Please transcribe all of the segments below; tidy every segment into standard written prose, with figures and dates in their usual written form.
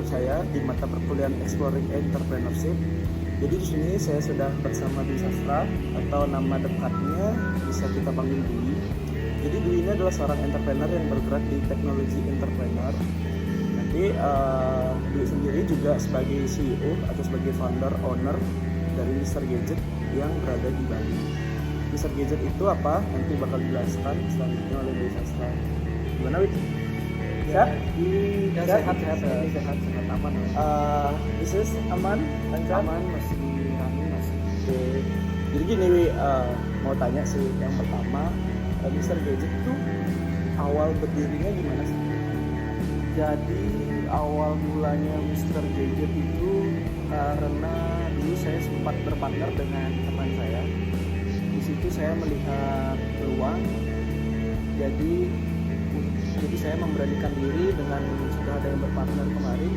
saya di mata perkuliahan Exploring Entrepreneurship. Jadi di sini saya sudah bersama Dwi Sastra, atau nama dekatnya bisa kita panggil Dwi. Jadi Dwi ini adalah seorang entrepreneur yang bergerak di teknologi entrepreneur. Nanti Dwi sendiri juga sebagai CEO atau sebagai founder owner dari Mr. Gadget yang berada di Bali. Mr. Gadget itu apa? Nanti bakal dijelaskan selanjutnya oleh Dwi Sastra. Gimana Wid? Sehat? Sehat, aman. This is aman, lancar? Aman, masih running, masih. Oke. Jadi gini Wi, mau tanya sih, yang pertama, Mr. Gadget itu awal berdirinya gimana sih? Jadi awal mulanya Mr. Gadget itu karena dulu saya sempat berpartner dengan teman saya. Di situ saya melihat peluang, jadi saya memberanikan diri dengan sudah ada yang berpartner kemarin,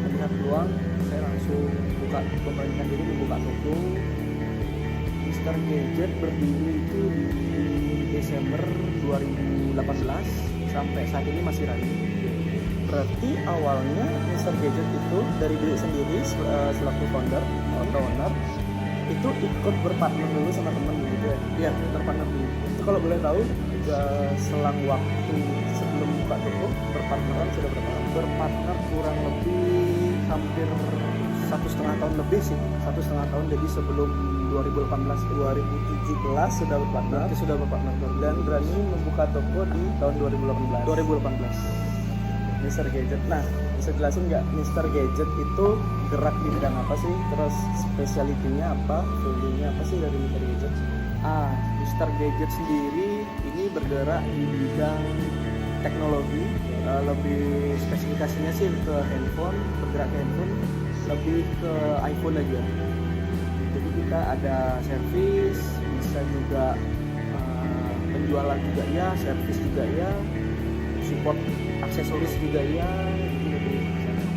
melihat peluang, saya langsung memberanikan diri membuka toko. Mr. Gadget berdiri itu di Desember 2018 sampai saat ini masih running. Berarti awalnya Mr. Gadget itu dari diri sendiri selaku founder atau owner itu ikut berpartner dulu sama temen gitu ya? Iya, berpartner dulu. Itu kalau boleh tahu, selang waktu sebelum buka toko berpartneran sudah berapa lama? Berpartner kurang lebih hampir 1,5 tahun lebih sih. 1,5 tahun, jadi sebelum 2017 sudah berpartner. Sudah berpartner Dan berani membuka toko di tahun 2018. Mr. Gadget. Nah, bisa jelasin nggak Mr. Gadget itu gerak di bidang apa sih? Terus spesialitinya apa? Value-nya apa sih dari Mr. Gadget? Mr. Gadget sendiri ini bergerak di bidang teknologi, lebih spesifikasinya sih ke handphone, bergerak ke handphone, lebih ke iPhone aja. Jadi kita ada servis, bisa juga penjualan juga ya, servis juga ya, support aksesoris juga ya, gitu.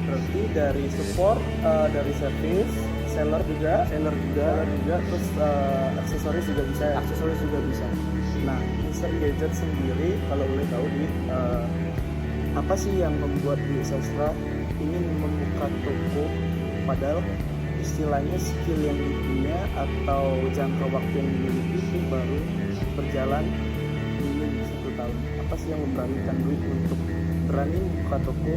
Berarti dari support, dari servis, seller juga, terus aksesoris juga bisa. Nah, Mr. Gadget sendiri kalau boleh tahu apa sih yang membuat Dwi Sastra ingin membuka toko, padahal istilahnya skill yang dipunya atau jangka waktu yang dimiliki itu baru berjalan minim 1 tahun. Apa sih yang memberanikan Dwi untuk berani membuka toko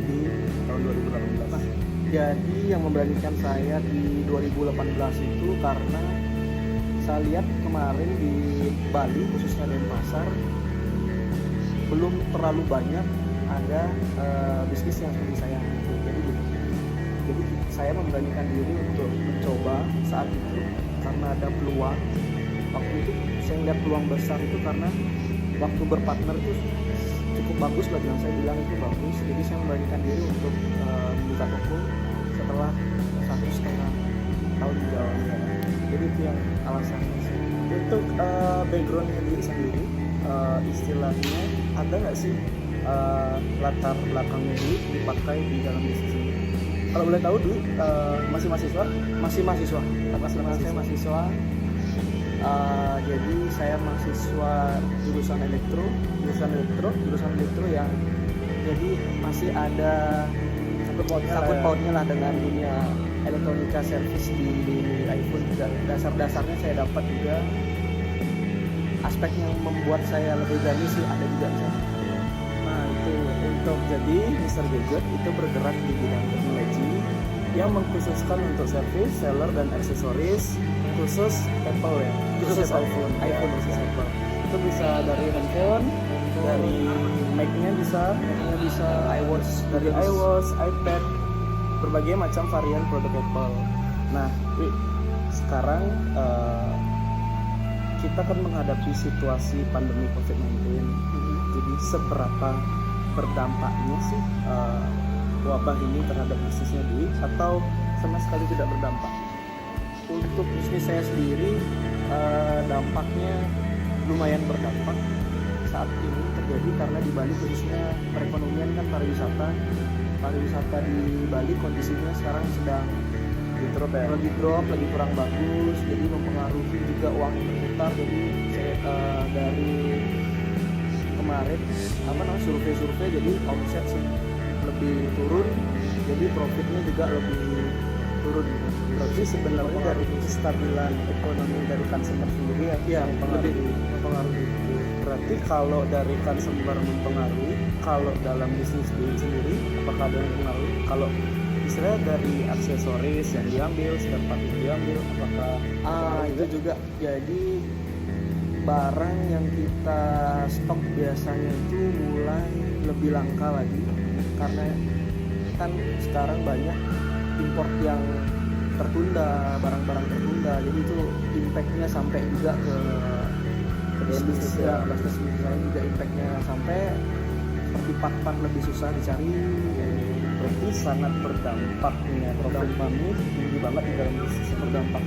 di tahun 2018? Jadi yang memberanikan saya di 2018 itu karena saya lihat kemarin di Bali, khususnya Denpasar, belum terlalu banyak ada bisnis yang seperti saya. Jadi saya memberanikan diri untuk mencoba saat itu karena ada peluang. Waktu itu saya melihat peluang besar itu karena waktu berpartner itu cukup bagus lah, yang saya bilang itu bagus. Jadi saya memberanikan diri untuk membuka toko setelah 1,5 tahun jalannya. Jadi itu yang alasannya sih. Untuk background sendiri, istilahnya ada nggak sih latar belakangnya Dwi dipakai di dalam bisnis ini? Kalau boleh tahu Dwi masih mahasiswa? Masih mahasiswa. Saya mahasiswa. Jadi saya mahasiswa jurusan elektro yang jadi masih ada sangkut pautnya lah dengan dunia elektronika, servis di iPhone juga. Dasar-dasarnya saya dapat juga. Aspek yang membuat saya lebih berani sih ada juga. Nah itu, untuk jadi Mr. Gadget itu bergerak di bidang teknologi yang mengkhususkan untuk servis, seller, dan aksesoris khusus Apple ya, khusus iPhone, khusus Apple. Itu bisa dari handphone, dari Mac-nya bisa, iWatch, dari iWatch, iPad, berbagai macam varian produk Apple. Nah, sekarang kita kan menghadapi situasi pandemi COVID-19. Jadi seberapa berdampaknya sih wabah ini terhadap bisnisnya Dwi, atau sama sekali tidak berdampak? Untuk bisnis saya sendiri dampaknya lumayan berdampak saat ini terjadi karena di Bali khususnya perekonomian kan pariwisata di Bali kondisinya sekarang sedang lagi drop, lagi kurang bagus, jadi mempengaruhi juga uang yang berputar. Jadi saya dari kemarin survei jadi omset lebih turun jadi profitnya juga lebih turun. Berarti sebenarnya dari kestabilan ekonomi dari consumer sendiri Iya, yang lebih mempengaruhi. mempengaruhi. Berarti kalau dari consumer mempengaruhi, kalau dalam bisnis BI sendiri apakah ada yang mempengaruhi? Kalau istilahnya dari aksesoris yang diambil, spare part yang diambil, apakah Itu juga jadi barang yang kita stok biasanya itu mulai lebih langka lagi karena kan sekarang banyak import yang tertunda, barang-barang tertunda, jadi itu impactnya sampai juga ke bisnis ya, bisnis saya juga impactnya sampai seperti part-part lebih susah dicari. berarti sangat berdampak nih, profit ini tinggi banget di dalam bisnis. Berdampak.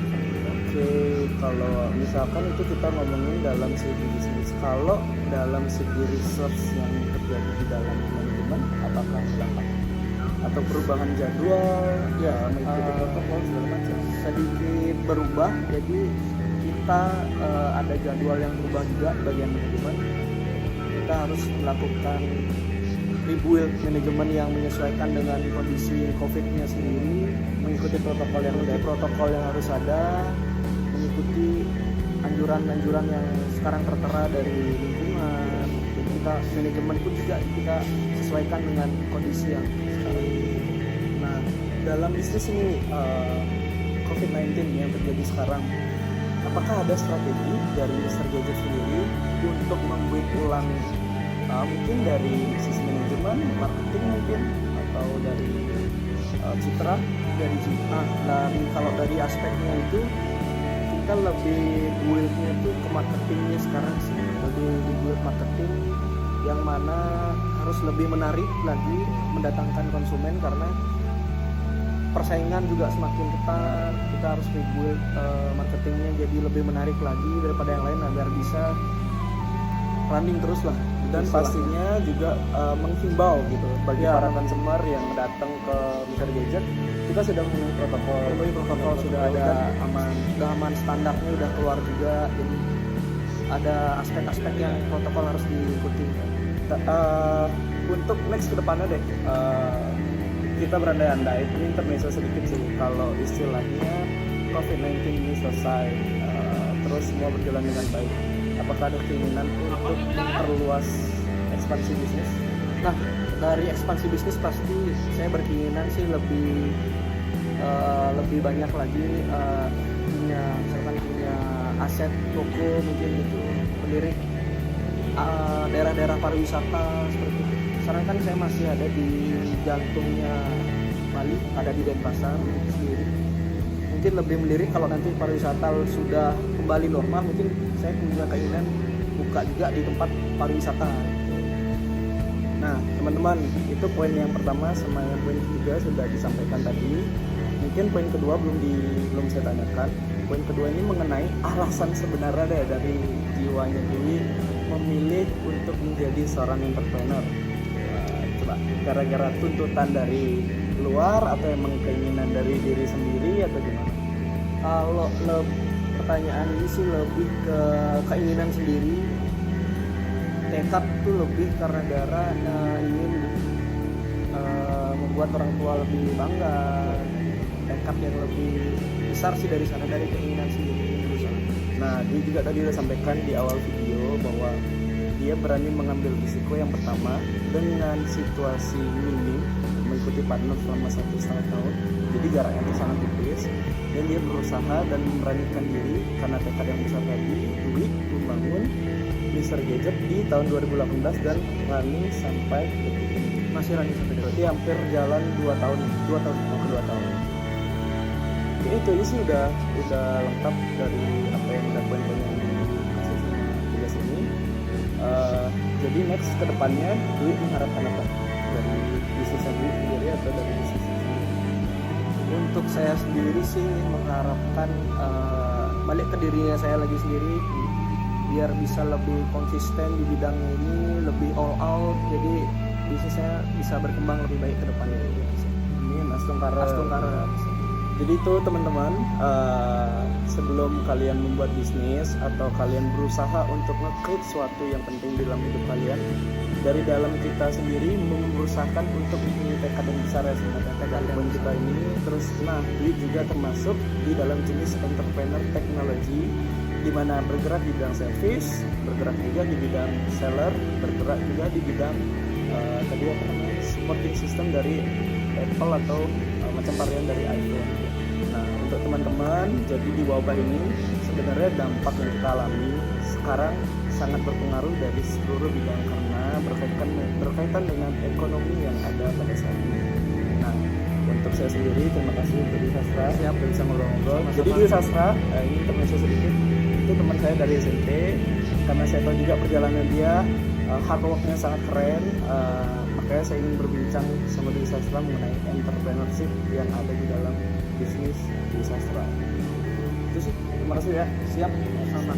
Oke, kalau misalkan itu kita ngomongin dalam segi bisnis, kalau dalam segi research yang terjadi di dalam manajemen, apakah berdampak? Atau perubahan jadwal, ya mengikuti protokol segala macam? Sedikit berubah, jadi kita ada jadwal yang berubah juga di bagian manajemen. Kita harus melakukan rebuild manajemen yang menyesuaikan dengan kondisi COVID-nya sendiri, Mengikuti protokol yang udah protokol yang harus ada, mengikuti anjuran-anjuran yang sekarang tertera dari lingkungan. Jadi kita manajemen pun juga kita sesuaikan dengan kondisi yang sekarang. Nah, dalam bisnis ini COVID-19 yang terjadi sekarang, apakah ada strategi dari Mr. Gadget sendiri untuk membuat ulang mungkin dari sisi manajemen, marketing mungkin, atau dari citra? Dari kalau dari aspeknya itu kita lebih build-nya itu ke marketingnya sekarang sih, lebih di build marketing yang mana harus lebih menarik lagi mendatangkan konsumen karena persaingan juga semakin ketat. Kita harus rebuild marketingnya jadi lebih menarik lagi daripada yang lain agar bisa running terus lah. Dan pastinya juga menghimbau gitu bagi para consumer yang datang ke Mr. Gadget, kita sudah memenuhi protokol sudah ada aman standarnya udah keluar juga, jadi ada aspek-aspek yang protokol harus diikuti. Untuk next ke depannya deh, kita berandai-andai, ini intermezzo sedikit sih, kalau istilahnya COVID-19 ini selesai, terus semua berjalan dengan baik, apakah ada keinginan untuk memperluas ekspansi bisnis? Nah, dari ekspansi bisnis pasti saya berkeinginan sih lebih banyak lagi misalkan punya aset toko mungkin gitu, melirik daerah-daerah pariwisata seperti itu. Sekarang kan saya masih ada di jantungnya Bali, ada di Denpasar sendiri. Mungkin lebih melirik kalau nanti pariwisata sudah kembali normal, mungkin saya punya keinginan buka juga di tempat pariwisata. Nah, teman-teman, itu poin yang pertama sama yang poin ketiga sudah disampaikan tadi. Mungkin poin kedua belum saya tanyakan. Poin kedua ini mengenai alasan sebenarnya dari jiwanya Dewi memilih untuk menjadi seorang entrepreneur. Coba, gara-gara tuntutan dari luar atau emang keinginan dari diri sendiri atau gimana? Kalau pertanyaan ini sih lebih ke keinginan sendiri. Tekad tuh lebih karena ingin membuat orang tua lebih bangga. Tekad yang lebih besar sih dari sana, dari keinginan sendiri. Nah, dia juga tadi udah sampaikan di awal video bahwa dia berani mengambil risiko yang pertama dengan situasi minim, mengikuti partner selama 1,5 tahun, jadi jaraknya itu sangat tipis, dan dia berusaha dan memberanikan diri karena tekad yang besar tadi, duit membangun Mr. Gadget di tahun 2018 dan running sampai detik ini. Masih running sampai detik. Berarti hampir jalan 2 tahun. Oke, itu aja sih udah lengkap dari apa yang udah poin-poin yang dikasih sama tugas ini. Jadi next ke depannya Dwi mengharapkan apa dari bisnis Dwi sendiri atau dari bisnis sendiri? Untuk saya sendiri sih mengharapkan balik ke dirinya saya lagi sendiri, biar bisa lebih konsisten di bidang ini, lebih all out, jadi bisnisnya bisa berkembang lebih baik ke depannya. Ini Astungkara. Jadi itu teman-teman, sebelum kalian membuat bisnis atau kalian berusaha untuk nge-create sesuatu yang penting dalam hidup kalian, dari dalam kita sendiri berusahakan untuk mempunyai tekad yang besar ya sebenarnya, tekad kita ini. Terus nah duit juga termasuk di dalam jenis entrepreneur teknologi, di mana bergerak di bidang service, bergerak juga di bidang seller, bergerak juga di bidang tadi apa namanya, supporting system dari Apple atau macam varian dari iPhone. Nah untuk teman-teman, jadi di wabah ini sebenarnya dampak yang kita alami sekarang sangat berpengaruh dari seluruh bidang karena berkaitan dengan ekonomi yang ada pada saat ini. Nah untuk saya sendiri, terima kasih untuk Dwi Sastra, siap bisa ngobrol-ngobrol. Jadi Dwi Sastra, ini intermezzo sedikit, itu teman saya dari SMP, karena saya tahu juga perjalanan dia, hard worknya sangat keren, makanya saya ingin berbincang sama Dwi Sastra mengenai entrepreneurship yang ada di dalam bisnis Dwi Sastra. Itu sih, terima kasih ya. Siap, sama.